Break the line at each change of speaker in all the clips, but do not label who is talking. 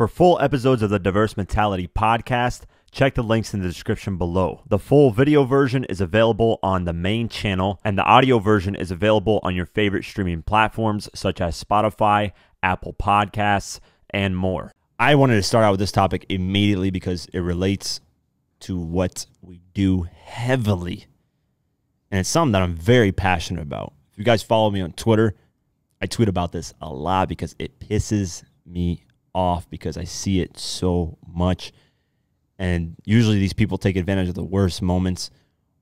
For full episodes of the Diverse Mentality podcast, check the links in the description below. The full video version is available on the main channel, and the audio version is available on your favorite streaming platforms such as Spotify, Apple Podcasts, and more. I wanted to start out with this topic immediately because it relates to what we do heavily, and it's something that I'm very passionate about. If you guys follow me on Twitter, I tweet about this a lot because it pisses me off because I see it so much. And usually these people take advantage of the worst moments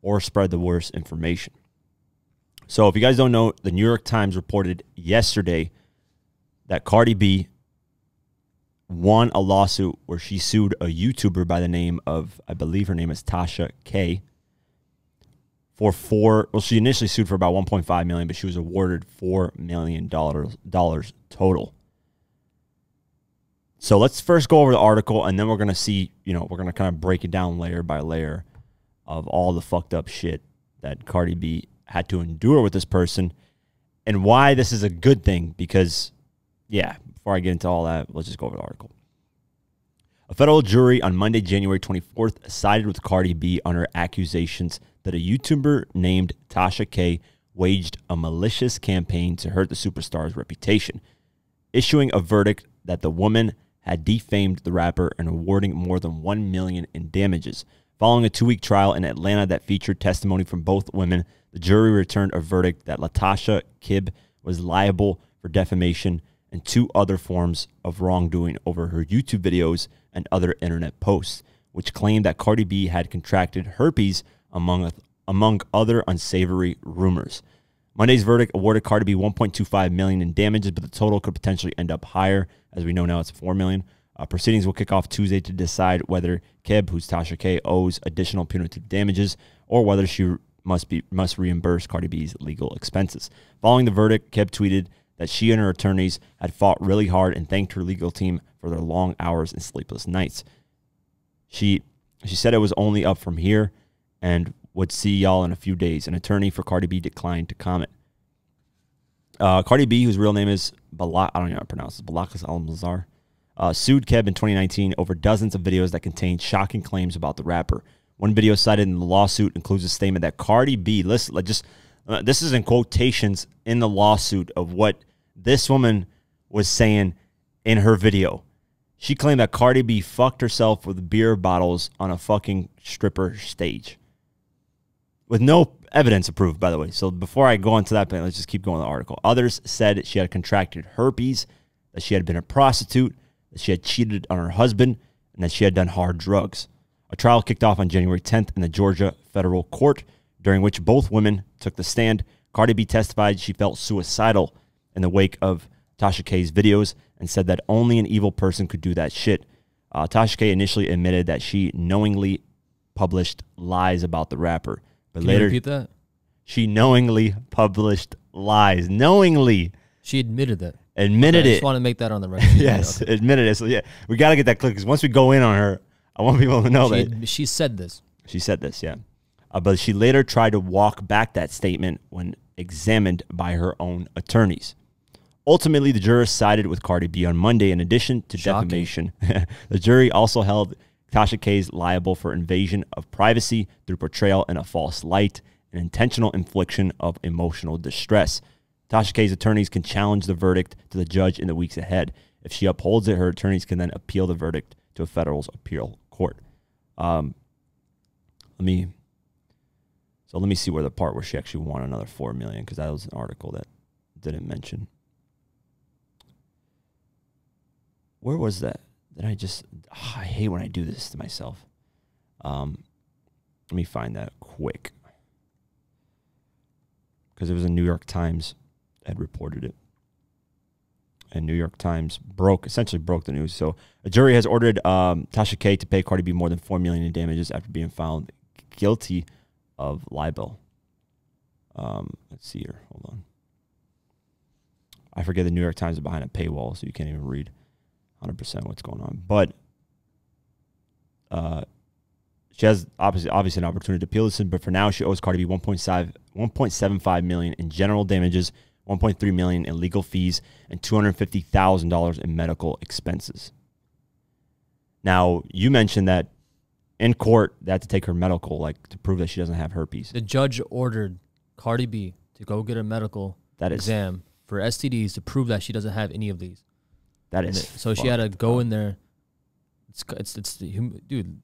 or spread the worst information. So if you guys don't know, the New York Times reported yesterday that Cardi B won a lawsuit where she sued a YouTuber by the name of, I believe her name is Tasha K, she initially sued for about $1.5 million, but she was awarded $4 million total. So let's first go over the article, and then we're going to see, we're going to kind of break it down layer by layer of all the fucked up shit that Cardi B had to endure with this person and why this is a good thing. Because, before I get into all that, let's just go over the article. A federal jury on Monday, January 24th, sided with Cardi B on her accusations that a YouTuber named Tasha K waged a malicious campaign to hurt the superstar's reputation, issuing a verdict that the woman had defamed the rapper and awarding more than $1 million in damages. Following a 2-week trial in Atlanta that featured testimony from both women, the jury returned a verdict that Latasha Kibb was liable for defamation and 2 other forms of wrongdoing over her YouTube videos and other internet posts, which claimed that Cardi B had contracted herpes among other unsavory rumors. Monday's verdict awarded Cardi B $1.25 million in damages, but the total could potentially end up higher. As we know now, it's $4 million. Proceedings will kick off Tuesday to decide whether Kibb, who's Tasha K, owes additional punitive damages or whether she must reimburse Cardi B's legal expenses. Following the verdict, Kibb tweeted that she and her attorneys had fought really hard and thanked her legal team for their long hours and sleepless nights. She said it was only up from here and would see y'all in a few days. An attorney for Cardi B declined to comment. Cardi B, whose real name is I don't know how to pronounce it, Balakas Al-Mazar, sued Kibb in 2019 over dozens of videos that contained shocking claims about the rapper. One video cited in the lawsuit includes a statement that Cardi B, this is in quotations in the lawsuit of what this woman was saying in her video. She claimed that Cardi B fucked herself with beer bottles on a fucking stripper stage. With no evidence approved, by the way. So before I go into that, let's just keep going with the article. Others said she had contracted herpes, that she had been a prostitute, that she had cheated on her husband, and that she had done hard drugs. A trial kicked off on January 10th in the Georgia federal court, during which both women took the stand. Cardi B testified she felt suicidal in the wake of Tasha K's videos and said that only an evil person could do that shit. Tasha K initially admitted that she knowingly published lies about the rapper. But
Can
later,
you repeat that?
She knowingly published lies. Knowingly.
She admitted that.
Admitted
I
it.
just want to make that on the record.
Yes,
okay.
admitted it. So yeah, we got to get that clear because once we go in on her, I want people to know that
She said this.
she said this, yeah. But she later tried to walk back that statement when examined by her own attorneys. Ultimately, the jurors sided with Cardi B on Monday. In addition to defamation, the jury also held Tasha K's liable for invasion of privacy through portrayal in a false light and intentional infliction of emotional distress. Tasha K's attorneys can challenge the verdict to the judge in the weeks ahead. If she upholds it, her attorneys can then appeal the verdict to a federal appeal court. Let me see where the part where she actually won another $4 million, because that was an article that didn't mention. Where was that? I hate when I do this to myself. Let me find that quick. Because it was a New York Times had reported it. And New York Times essentially broke the news. So a jury has ordered Tasha K to pay Cardi B more than $4 million in damages after being found guilty of libel. Let's see here. Hold on. I forget the New York Times is behind a paywall, so you can't even read 100% what's going on. But she has obviously an opportunity to appeal this, but for now she owes Cardi B $1.75 million in general damages, $1.3 million in legal fees, and $250,000 in medical expenses. Now, you mentioned that in court, they had to take her medical, like, to prove that she doesn't have herpes.
The judge ordered Cardi B to go get a medical exam for STDs to prove that she doesn't have any of these.
That is
so she had to go in there. It's dude.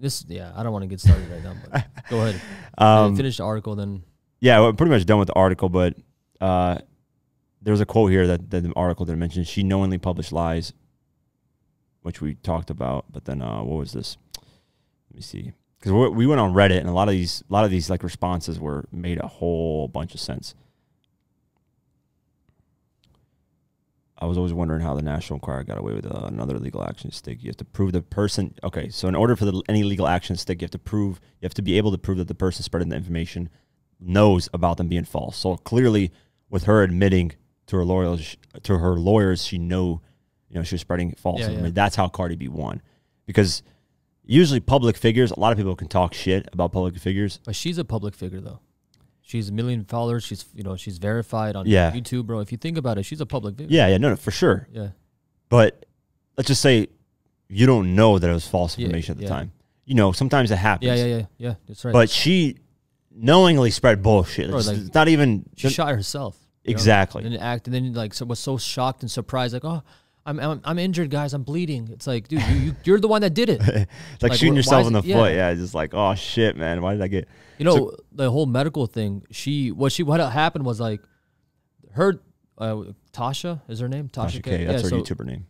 I don't want to get started right now, but go ahead. Finish the article, then.
Yeah, we're pretty much done with the article, but there's a quote here that the article didn't mention. She knowingly published lies, which we talked about. But then what was this? Let me see, because we went on Reddit, and a lot of these like responses were made a whole bunch of sense. I was always wondering how the National Enquirer got away with another legal action stick. You have to prove the person. Okay, so in order for any legal action stick, you have to be able to prove that the person spreading the information knows about them being false. So clearly, with her admitting to her lawyers, she was spreading false.
Yeah, yeah.
I mean, that's how Cardi B won, because usually public figures, a lot of people can talk shit about public figures,
but she's a public figure though. She's 1 million followers. She's verified on
Yeah.
YouTube, bro. If you think about it, she's a public figure.
Yeah, no, for sure.
Yeah.
But let's just say you don't know that it was false information at the time. You know, sometimes it happens.
Yeah. That's right.
But she knowingly spread bullshit.
Bro, like,
it's not even.
she shot herself.
Exactly.
And then like was so shocked and surprised, like, oh, I'm injured, guys. I'm bleeding. It's like, dude, you're the one that did it.
It's like shooting yourself in the foot. Yeah, just like, oh shit, man. Why did I get?
You know, the whole medical thing. What happened was like, her Tasha is her name. Tasha K.
That's her YouTuber name.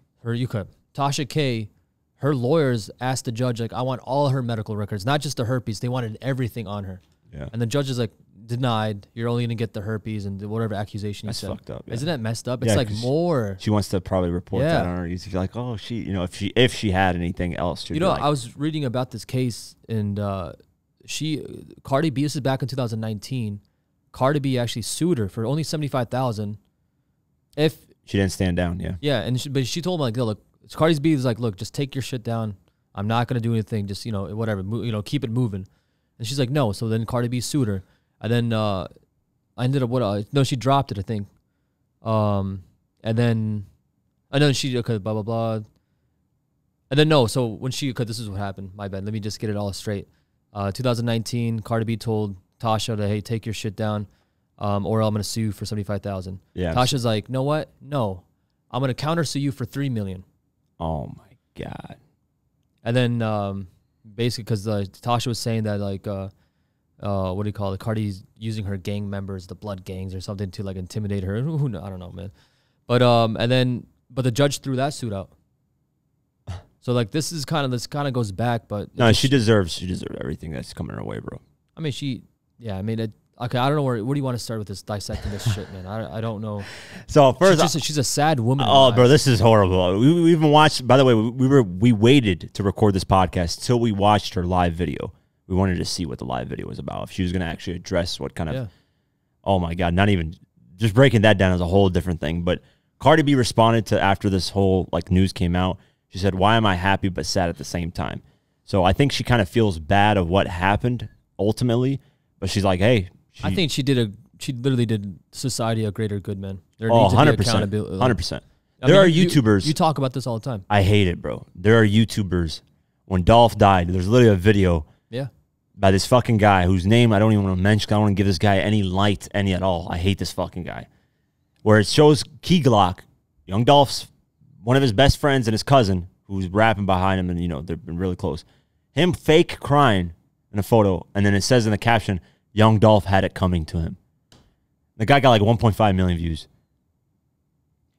Tasha K. Her lawyers asked the judge, like, I want all her medical records, not just the herpes. They wanted everything on her.
Yeah.
And the judge is like, denied. You're only gonna get the herpes and whatever accusation you said.
That's fucked up. Yeah.
Isn't that messed up? It's like more.
She wants to probably report that on her. She's like, oh, if she had anything else, she'd
I was reading about this case, and Cardi B. This is back in 2019. Cardi B actually sued her for only $75,000. If
she didn't stand down,
but she told him, like, look, Cardi B is like, look, just take your shit down. I'm not gonna do anything. Just whatever, keep it moving. And she's like, no. So then Cardi B sued her. And then I ended up no, she dropped it, I think. And then she blah blah blah. And then no, so when because this is what happened. My bad. Let me just get it all straight. 2019, Cardi B told Tasha to, hey, take your shit down, or I'm gonna sue you for $75,000. Yeah. Tasha's like, know what? No, I'm gonna counter sue you for $3 million.
Oh my god.
And then basically, because Tasha was saying that, like, what do you call it? Cardi's using her gang members, the blood gangs or something, to like intimidate her. I don't know, man. But but the judge threw that suit out. So like this kind of goes back, but
no, she deserves everything that's coming her way, bro.
I mean, okay, I don't know what do you want to start with this dissecting this shit, man? I don't know.
So first,
she's a sad woman.
Oh, bro, this is horrible. We even watched. By the way, we waited to record this podcast till we watched her live video. We wanted to see what the live video was about. If she was going to actually address what kind of, oh my God, not even, just breaking that down is a whole different thing. But Cardi B responded to, after this whole like news came out, she said, why am I happy but sad at the same time? So I think she kind of feels bad of what happened ultimately, but she's like, hey.
I think she literally did society a greater good, man. There
needs to be accountability. 100%. There are YouTubers.
You talk about this all the time.
I hate it, bro. There are YouTubers. When Dolph died, there's literally a video by this fucking guy whose name I don't even want to mention. I don't want to give this guy any light, any at all. I hate this fucking guy. Where it shows Key Glock, Young Dolph's one of his best friends and his cousin, who's rapping behind him, and they've been really close. Him fake crying in a photo, and then it says in the caption, Young Dolph had it coming to him. The guy got like 1.5 million views.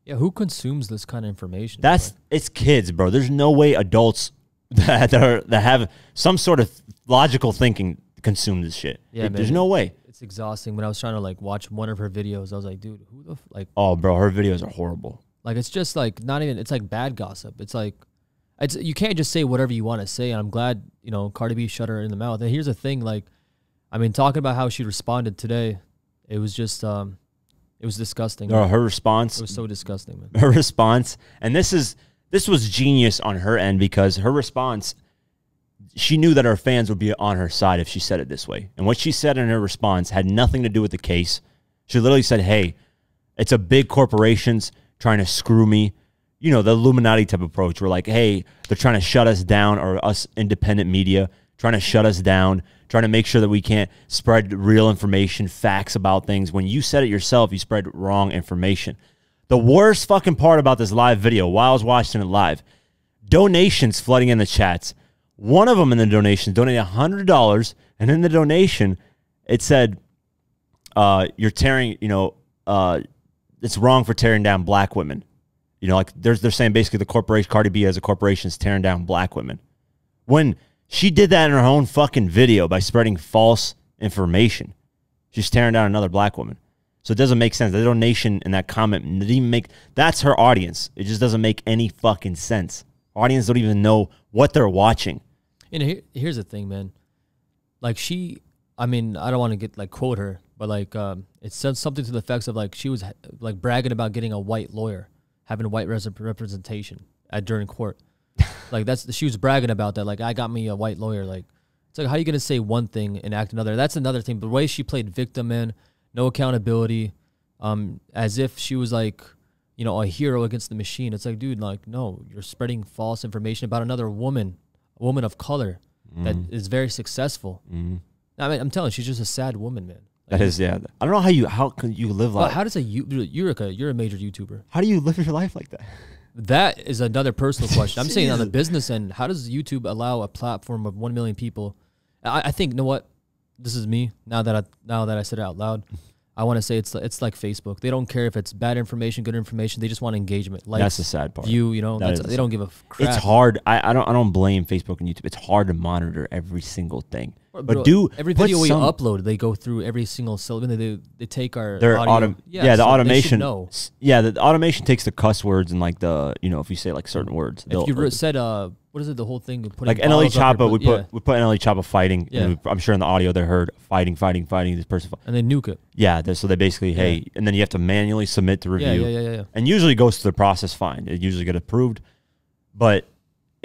Yeah, who consumes this kind of information?
It's kids, bro. There's no way adults that have some sort of logical thinking consume this shit. Yeah, there's no way.
It's exhausting. When I was trying to like watch one of her videos, I was like, dude, who the like?
Oh, bro, her videos are horrible.
Like, it's just like not even. It's like bad gossip. It's like, you can't just say whatever you want to say. And I'm glad Cardi B shut her in the mouth. And here's the thing, like, I mean, talking about how she responded today, it was just it was disgusting.
No, her response.
It was so disgusting, man.
Her response, and this was genius on her end, because her response, she knew that her fans would be on her side if she said it this way. And what she said in her response had nothing to do with the case. She literally said, hey, it's a big corporations trying to screw me. you know, the Illuminati type approach where like, hey, they're trying to shut us down, or us independent media trying to shut us down, trying to make sure that we can't spread real information, facts about things. When you said it yourself, you spread wrong information. The worst fucking part about this live video, while I was watching it live, donations flooding in the chats. One of them in the donation donated $100, and in the donation, it said, you're tearing, you know, it's wrong for tearing down black women. You know, like they're saying basically the corporation, Cardi B as a corporation, is tearing down black women. When she did that in her own fucking video by spreading false information. She's tearing down another black woman. So it doesn't make sense. The donation in that comment didn't even make, that's her audience. It just doesn't make any fucking sense. Audience don't even know what they're watching.
And here's the thing, man. Like she, I mean, I don't want to get like quote her, but like it said something to the effects of like she was like bragging about getting a white lawyer, having a white representation during court. Like she was bragging about that. Like, I got me a white lawyer. Like, it's like, how are you going to say one thing and act another? That's another thing. But the way she played victim, man, no accountability, as if she was like, you know, a hero against the machine. It's like, dude, like, no, you're spreading false information about another woman, a woman of color that is very successful. I mean, I'm telling you, she's just a sad woman, man. Like,
that is, yeah. I don't know how can you live like,
how does you're a major YouTuber.
How do you live your life like that?
That is another personal question. I'm saying on the business end, how does YouTube allow a platform of 1 million people? I think, you know what? This is me. Now that I said it out loud, I want to say it's like Facebook. They don't care if it's bad information, good information. They just want engagement. Like, that's
the sad part.
You know, they don't give a crap.
It's hard. I don't blame Facebook and YouTube. It's hard to monitor every single thing. But
every video we upload, they go through every single syllable. They take our
audio.
The
automation. Yeah, the automation takes the cuss words and like the, you know, if you say like certain words.
If you said what is it? The whole thing
like NLE Choppa, we put NLE Choppa fighting. Yeah. And I'm sure in the audio they heard fighting this person,
and they nuke it.
Yeah, so they basically and then you have to manually submit to review. Yeah. And usually it goes through the process fine. It usually gets approved, but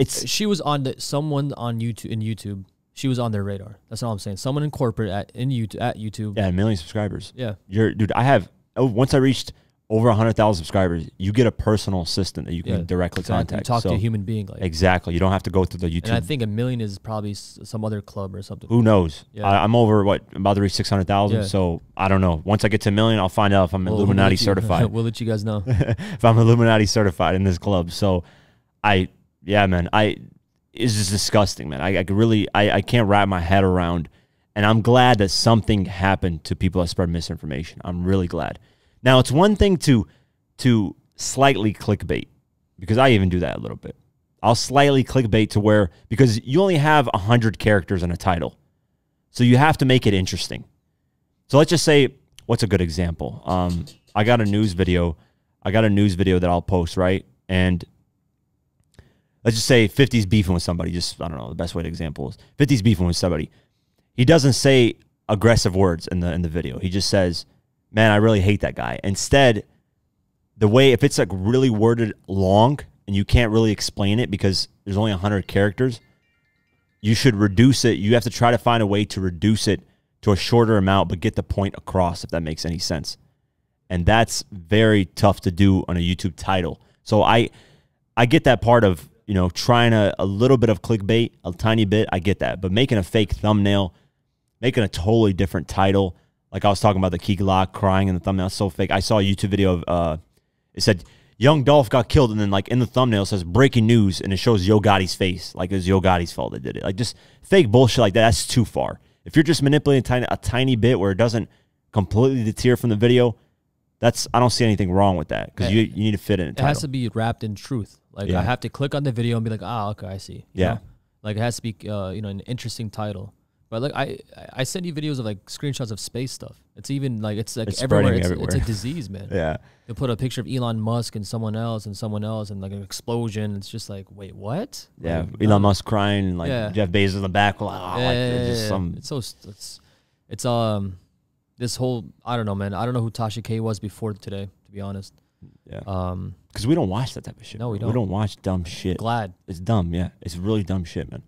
she was on someone on YouTube. She was on their radar. That's all I'm saying. Someone in corporate at YouTube.
Yeah, 1 million subscribers.
Yeah,
dude. Once I reached over 100,000 subscribers, you get a personal assistant that you can directly contact.
You talk to a human being. Like,
exactly. You don't have to go through the YouTube.
And I think 1 million is probably some other club or something.
Who knows? Yeah. I'm over about to reach 600,000. Yeah. So I don't know. Once I get to 1 million, I'll find out if I'm Illuminati certified.
We'll let you guys know
if I'm Illuminati certified in this club. So it's just disgusting, man. I can't wrap my head around, and I'm glad that something happened to people that spread misinformation. I'm really glad. Now, it's one thing to slightly clickbait, because I even do that a little bit. I'll slightly clickbait to where, because you only have 100 characters in a title, so you have to make it interesting. So let's just say, what's a good example? I got a news video that I'll post, right? And let's just say 50's beefing with somebody. Just, I don't know, the best way to example is 50's beefing with somebody. He doesn't say aggressive words in the video. He just says, man, I really hate that guy. Instead, if it's like really worded long and you can't really explain it because there's only 100 characters, you should reduce it. You have to try to find a way to reduce it to a shorter amount, but get the point across, if that makes any sense. And that's very tough to do on a YouTube title. So I get that part of, you know, trying a little bit of clickbait, a tiny bit, I get that. But making a fake thumbnail, making a totally different title, like I was talking about the Key Glock crying in the thumbnail, it's so fake. I saw a YouTube video of, it said, Young Dolph got killed, and then like in the thumbnail it says breaking news, and it shows Yo Gotti's face, like it was Yo Gotti's fault that did it. Like just fake bullshit like that, that's too far. If you're just manipulating a tiny bit where it doesn't completely deter from the video, I don't see anything wrong with that, because you need to fit in a title.
It has to be wrapped in truth. Like I have to click on the video and be like, okay, I see. You know? Like it has to be, an interesting title. But like I send you videos of like screenshots of space stuff. It's even like it's everywhere. It's a disease, man.
Yeah.
They put a picture of Elon Musk and someone else and like an explosion. It's just like, wait, what?
Yeah. Like, Elon Musk crying, and like Jeff Bezos in the back.
It's this whole, I don't know, man. I don't know who Tasha K was before today, to be honest.
Yeah. Because we don't watch that type of shit.
No, we don't.
We don't watch dumb shit.
Glad.
It's dumb, yeah. It's really dumb shit, man.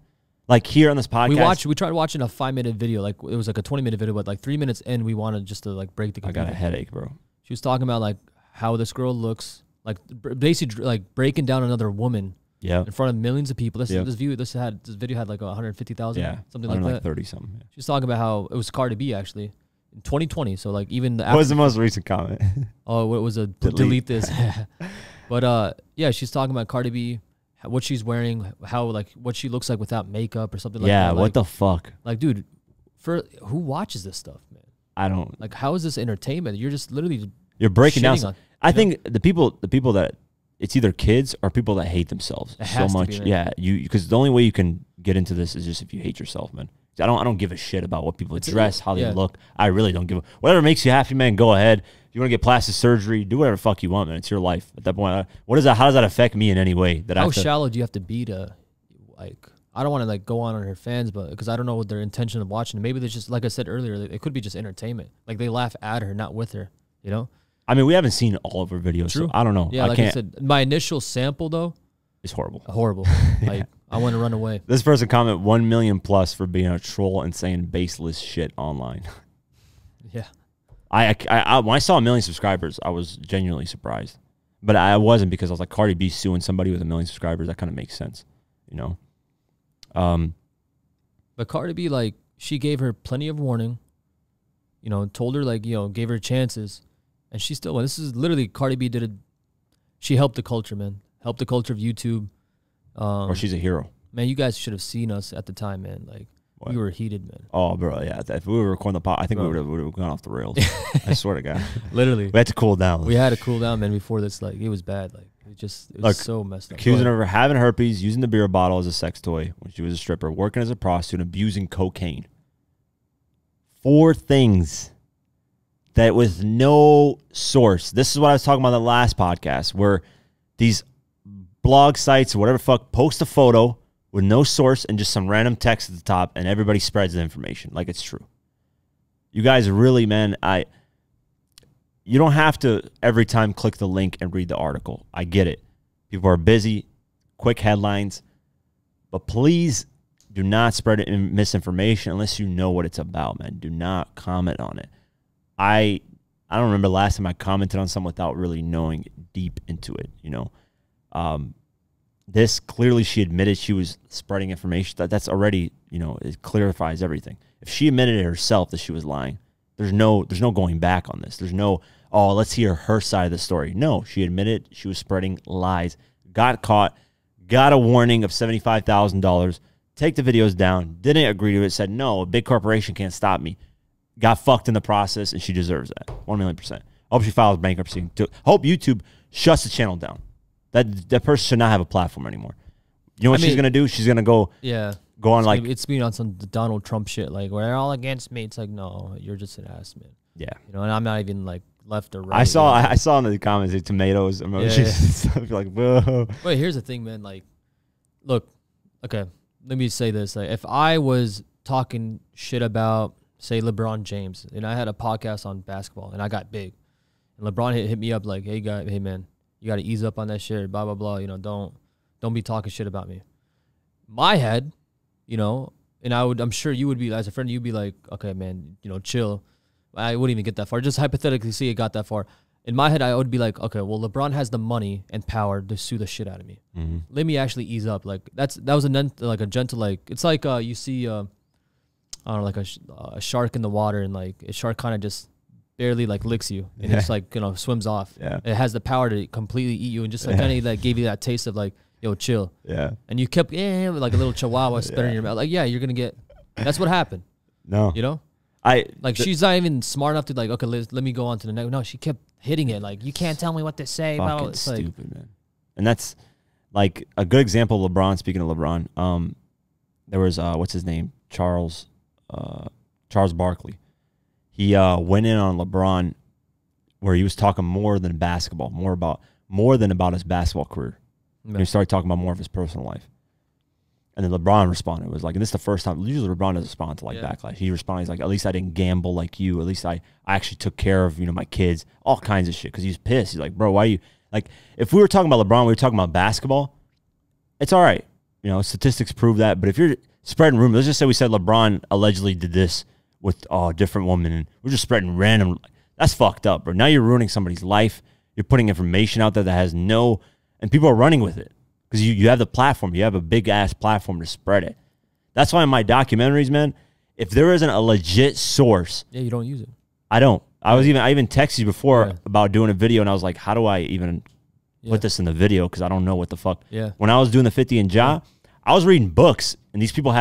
Like here on this podcast,
we tried watching a 5-minute video. Like it was like a 20-minute video, but like 3 minutes in, we wanted just to like break the computer.
I got a headache, bro.
She was talking about like how this girl looks, like basically like breaking down another woman.
Yeah.
In front of millions of people. This video had like 150,000.
Yeah.
Something like that.
30 something. Yeah.
She's talking about how it was Cardi B actually in 2020. So like even
what was the most recent comment?
Oh, it was a delete this. But yeah, she's talking about Cardi B, what she's wearing, how like what she looks like without makeup or something like that.
Yeah,
like,
what the fuck?
Like, dude, for who watches this stuff, man?
I don't.
Like, how is this entertainment? You're just literally
breaking down. I
know?
think the people that it's either kids or people that hate themselves so much. Yeah, because the only way you can get into this is just if you hate yourself, man. I don't give a shit about what people dress, how they look. I really don't give a whatever makes you happy, man. Go ahead. If you want to get plastic surgery, do whatever the fuck you want, man. It's your life. At that point, what is that? How does that affect me in any way?
How shallow do you have to be to like? I don't want to like go on her fans, but because I don't know what their intention of watching. Maybe they just, like I said earlier, it could be just entertainment. Like they laugh at her, not with her. You know.
I mean, we haven't seen all of her videos, so I don't know.
Yeah, like I said, my initial sample though
is horrible.
Horrible. Like I want to run away.
This person comment 1 million plus for being a troll and saying baseless shit online.
Yeah.
I when I saw 1 million subscribers, I was genuinely surprised, but I wasn't because I was like, Cardi B suing somebody with 1 million subscribers. That kind of makes sense, you know.
But Cardi B, like, she gave her plenty of warning. You know, told her like, you know, gave her chances. And she still went. This is literally Cardi B did it. She helped the culture, man. Helped the culture of YouTube.
Or she's a hero.
Man, you guys should have seen us at the time, man. Like, we were heated, man.
Oh, bro, yeah. If we were recording the pod, I think we would have gone off the rails. I swear to God.
Literally.
We had to cool down.
We had to cool down, man, before this. Like, it was bad. Like, it was so messed up.
Accusing her of having herpes, using the beer bottle as a sex toy when she was a stripper, working as a prostitute, abusing cocaine. 4 things that with no source. This is what I was talking about in the last podcast, where these blog sites or whatever fuck post a photo with no source and just some random text at the top, and everybody spreads the information like it's true. You guys really, man, you don't have to every time click the link and read the article. I get it. People are busy, quick headlines, but please do not spread misinformation unless you know what it's about, man. Do not comment on it. I don't remember the last time I commented on something without really knowing deep into it, you know. This clearly she admitted she was spreading information. That's already, you know, it clarifies everything. If she admitted it herself that she was lying, there's no going back on this. There's no, oh, let's hear her side of the story. No, she admitted she was spreading lies, got caught, got a warning of $75,000, take the videos down, didn't agree to it, said, no, a big corporation can't stop me. Got fucked in the process, and she deserves that. 1,000,000%. I hope she files bankruptcy. Hope YouTube shuts the channel down. That person should not have a platform anymore. You know what she's gonna do? She's gonna go on like
it's being on some Donald Trump shit. Like, we're all against me. It's like, no, you're just an ass, man.
Yeah,
you know, and I'm not even like left or right.
I saw in the comments the tomatoes emojis and stuff. You're like, whoa.
Wait, here's the thing, man. Like, look, okay, let me say this. Like, if I was talking shit about, say, LeBron James, and I had a podcast on basketball, and I got big, and LeBron hit me up like, hey man, you got to ease up on that shit, blah blah blah. You know, don't be talking shit about me. My head, you know, and I'm sure you would be, as a friend, you'd be like, okay, man, you know, chill. I wouldn't even get that far. Just hypothetically, see it got that far. In my head, I would be like, okay, well, LeBron has the money and power to sue the shit out of me. Mm-hmm. Let me actually ease up. Like that was a gentle, like, it's like you see, I don't know, like a shark in the water, and like a shark kind of just barely like licks you, and it's like, you know, swims off. Yeah, it has the power to completely eat you, and just like kind of like gave you that taste of like, yo, chill. Yeah, and you kept like a little chihuahua spitting in your mouth. Like, yeah, you're gonna get. That's what happened. No, you know. She's not even smart enough to like, okay, let me go on to the next. No, she kept hitting it like, you can't tell me what to say.
Fucking it's stupid, like, man. And that's like a good example of LeBron. Speaking of LeBron, there was what's his name, Charles Barkley. He went in on LeBron where he was talking more than basketball, more than about his basketball career. Yeah. And he started talking about more of his personal life. And then LeBron responded. It was like, and this is the first time, usually LeBron doesn't respond to like backlash. He responded, he's like, at least I didn't gamble like you. At least I actually took care of, you know, my kids, all kinds of shit. Cause he's pissed. He's like, bro, why you, like, if we were talking about LeBron, we were talking about basketball, it's all right. You know, statistics prove that. But if you're spreading rumors, let's just say we said LeBron allegedly did this with a different woman, and we're just spreading random, that's fucked up, bro. Now you're ruining somebody's life. You're putting information out there that has no, and people are running with it because you have the platform. You have a big ass platform to spread it. That's why in my documentaries, man, if there isn't a legit source,
yeah, you don't use it.
I don't. I even texted you before about doing a video, and I was like, how do I even put this in the video? Because I don't know what the fuck.
Yeah.
When I was doing the 50 and Ja, I was reading books, and these people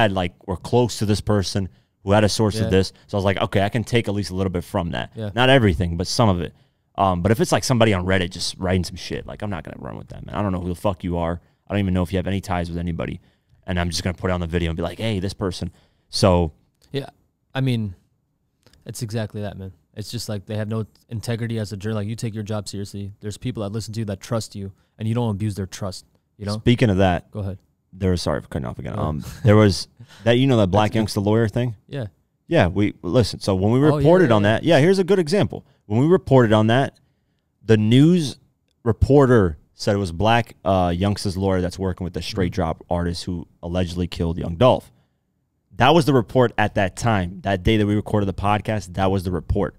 were close to this person who had a source of this. So I was like, okay, I can take at least a little bit from that.
Yeah.
Not everything, but some of it. But if it's like somebody on Reddit just writing some shit, like I'm not gonna run with that, man. I don't know who the fuck you are. I don't even know if you have any ties with anybody, and I'm just gonna put it on the video and be like, hey, this person. So
yeah, I mean, it's exactly that, man. It's just like they have no integrity as a journalist. Like you take your job seriously. There's people that listen to you that trust you, and you don't abuse their trust. You know.
Speaking of that,
go ahead.
Sorry for cutting off again. There was that that Black Youngster lawyer thing.
Yeah.
Yeah. We listen. So when we reported on that, here's a good example. When we reported on that, the news reporter said it was Black Youngster's lawyer that's working with the straight drop artist who allegedly killed Young Dolph. That was the report at that time. That day that we recorded the podcast, that was the report.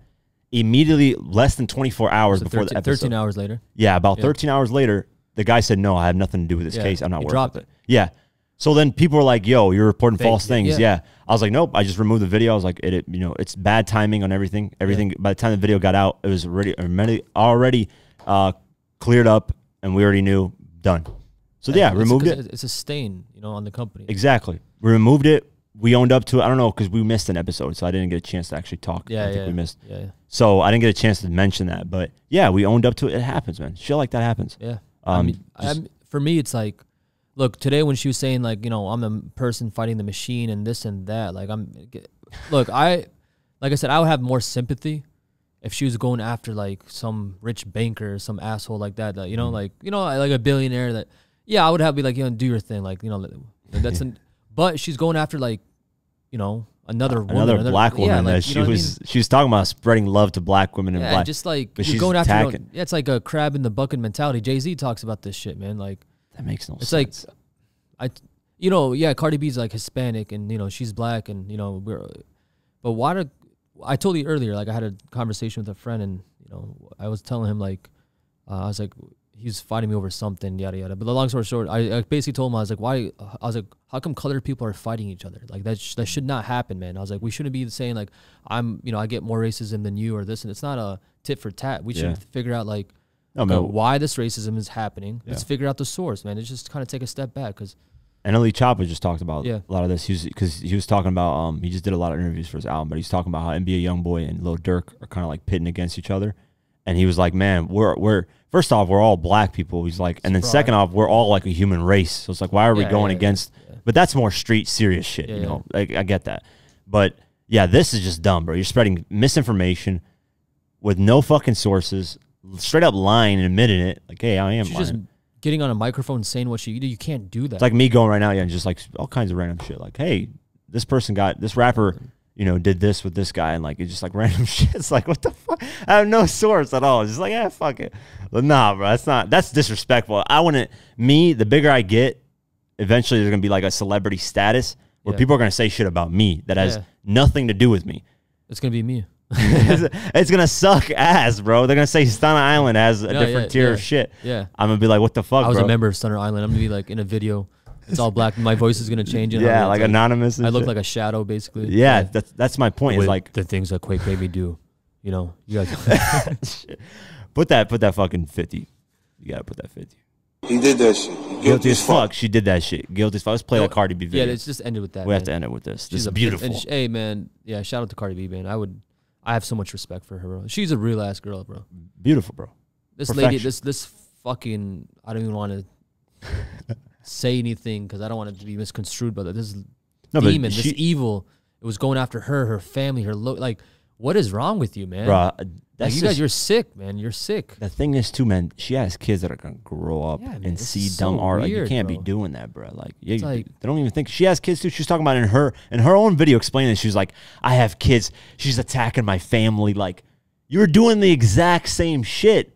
Immediately, less than 24 hours before the episode.
13 hours later.
Yeah, about 13 hours later, the guy said, no, I have nothing to do with this case. I'm not working with it. Yeah. So then people were like, yo, you're reporting false things. Yeah. I was like, nope. I just removed the video. I was like, it's bad timing on everything. By the time the video got out, it was already cleared up, and we already knew. Done. So removed it.
It's a stain, on the company.
Exactly. We removed it. We owned up to it. I don't know, because we missed an episode, so I didn't get a chance to actually talk. I think we missed.
Yeah.
So I didn't get a chance to mention that. But yeah, we owned up to it. It happens, man. Shit like that happens.
Yeah. For me, it's like, look, today when she was saying like, I'm a person fighting the machine and this and that, like like I said, I would have more sympathy if she was going after like some rich banker, some asshole like that, like a billionaire that, I would have be like, do your thing, like, that's but she's going after like, another
black woman that she was talking about spreading love to black women and black.
Just like
but
you're
she's
going after.
it's
like a crab in the bucket mentality. Jay-Z talks about this shit, man. Like
that makes no sense.
It's like Cardi B's like Hispanic and she's black and but why I told you earlier, like I had a conversation with a friend and I was telling him like I was like, he's fighting me over something, yada yada. But the long story short, I basically told him, I was like, why? I was like, how come colored people are fighting each other? Like that should not happen, man. I was like, we shouldn't be saying like I get more racism than you or this, and it's not a tit for tat. We should figure out like why this racism is happening. Let's figure out the source, man. It's just kind of take a step back because.
And Ali Choppa just talked about a lot of this. Because he was talking about he just did a lot of interviews for his album, but he's talking about how NBA YoungBoy and Lil Durk are kind of like pitting against each other. And he was like, man, we're first off, we're all black people. He's like, and then second off, we're all like a human race. So it's like, why are we going against? Yeah. But that's more street serious shit, you know. Like, I get that, but yeah, this is just dumb, bro. You're spreading misinformation with no fucking sources, straight up lying and admitting it. Like, hey, I am lying.
Just getting on a microphone and saying what she you can't do that.
It's like me going right now, and just like all kinds of random shit. Like, hey, this person got this rapper. Did this with this guy, and like it's just like random shit. It's like, what the fuck? I have no source at all. It's just like, yeah, fuck it. But nah, bro, that's disrespectful. The bigger I get, eventually there's gonna be like a celebrity status where people are gonna say shit about me that has nothing to do with me.
It's gonna be me.
It's gonna suck ass, bro. They're gonna say Stunner Island has a different tier of shit.
Yeah.
I'm gonna be like, what the fuck,
I was
bro?
a member of Stunner Island. I'm gonna be like in a video. It's all black. My voice is gonna change.
Yeah, like anonymous.
I look like a shadow, basically.
Yeah, that's my point. It's like
the things that Quake made me do. You guys
put that fucking 50. You gotta put that 50.
He did that shit.
Guilty as fuck. She did that shit. Guilty as fuck. Let's play that Cardi B video.
Yeah, let's just end it with that.
We have to end it with this. This is beautiful.
Hey, man. Yeah, shout out to Cardi B, man. I have so much respect for her, bro. She's a real ass girl, bro.
Beautiful, bro.
This lady, this fucking, I don't even want to say anything because I don't want it to be misconstrued, but this demon, this evil, it was going after her family, her look. Like, what is wrong with you, man?
Bro,
like, you guys, you're sick, man. You're sick.
The thing is, too, man, she has kids that are going to grow up and see dumb art. Like, you can't be doing that, bro. Like, they don't even think. She has kids, too. She was talking about in her own video explaining, she was like, I have kids. She's attacking my family. Like, you're doing the exact same shit.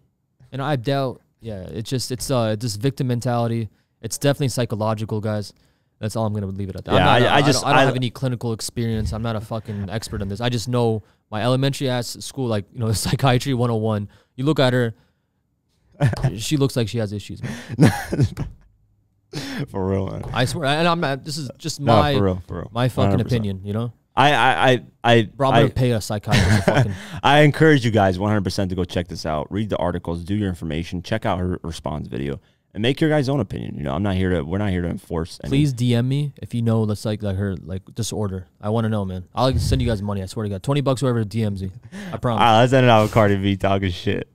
And I doubt, it's this victim mentality. It's definitely psychological, guys. That's all I'm going to leave it at that.
Yeah,
I don't have any clinical experience. I'm not a fucking expert on this. I just know my elementary ass school, like, psychiatry 101. You look at her, She looks like she has issues, man.
For real, man.
I swear, and I'm not. This is just
No,
my
for real.
my fucking
100%.
opinion. You know,
I
bro, I'm gonna pay a psychiatrist. To fucking,
I encourage you guys 100% to go check this out. Read the articles, do your information, check out her response video, and make your guys' own opinion. You know, we're not here to enforce.
please DM me if you know that's like her like disorder. I want to know, man. I'll send you guys money. I swear to God, $20 whoever DMs me. I promise.
All right, let's end it out with Cardi B talking shit.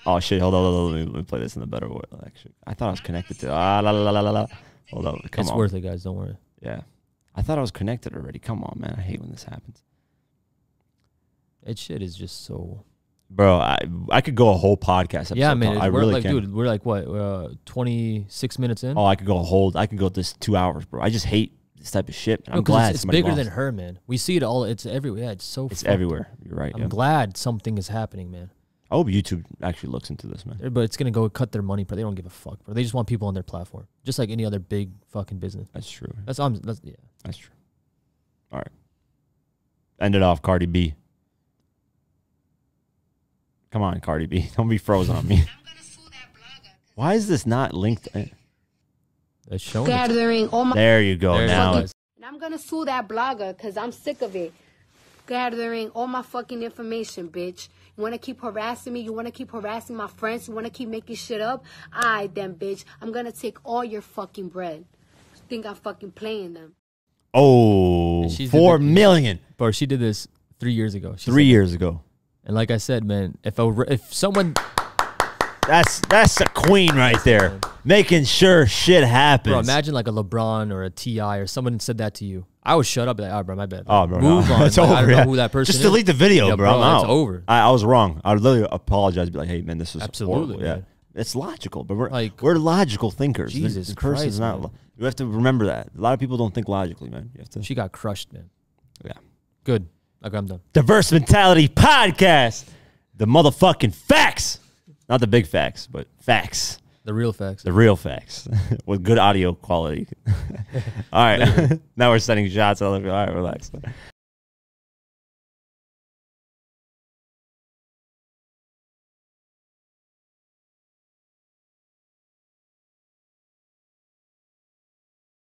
Oh shit! Hold on. Let me play this in the better way. Actually, I thought I was connected to. La la la la la. Hold on. Come on.
It's worth it, guys. Don't worry.
Yeah, I thought I was connected already. Come on, man. I hate when this happens.
It shit is just so.
Bro, I could go a whole podcast episode.
Yeah, man.
I
We're
really
like,
can.
dude, we're like what? 26 minutes in.
Oh, I could go this 2 hours, bro. I just hate this type of shit. I'm
No, 'cause
glad
it's
somebody
bigger
lost.
than her, man. We see it all. It's everywhere. Yeah, it's so.
It's
fucked.
everywhere. You're right.
I'm
Yeah.
glad something is happening, man.
I hope YouTube actually looks into this, man.
But it's gonna go cut their money, but they don't give a fuck, bro. They just want people on their platform, just like any other big fucking business.
That's true.
That's yeah.
That's true. All right. End it off, Cardi B. Come on, Cardi B. Don't be frozen on me. Why is this not linked?
It's showing.
Gathering all my
There you go.
There it
Now
is.
and I'm gonna sue that blogger because I'm sick of it. Gathering all my fucking information, bitch. You wanna keep harassing me? You wanna keep harassing my friends? You wanna keep making shit up? Alright then, bitch. I'm gonna take all your fucking bread. Think I'm fucking playing them.
Oh,
And she's
4
the-
million.
Bro, she did this 3 years ago. She
3
said-
years ago.
And like I said, man, if someone,
That's a queen right there, making sure shit happens.
bro, imagine like a LeBron or a Ti or someone said that to you, I would shut up. Like, oh, bro, my bad.
Oh, bro,
move
no.
on.
It's
Like,
over.
I don't
yeah.
know who that person
Just
is.
delete the video,
Yeah,
bro. I'm out.
It's over.
I was wrong. I would literally apologize. Be like, hey, man, this was
Absolutely,
horrible. Yeah,
man.
it's logical, but
Like,
we're logical thinkers.
Jesus
the person's
Christ,
not.
man.
You have to remember that. A lot of people don't think logically, man. You have to.
She got crushed, man.
Yeah.
Good. Okay, I'm done.
Diverse Mentality Podcast. The motherfucking facts, not the big facts, but facts.
The real facts.
The real facts with good audio quality. All right. Now we're sending shots. All right, relax.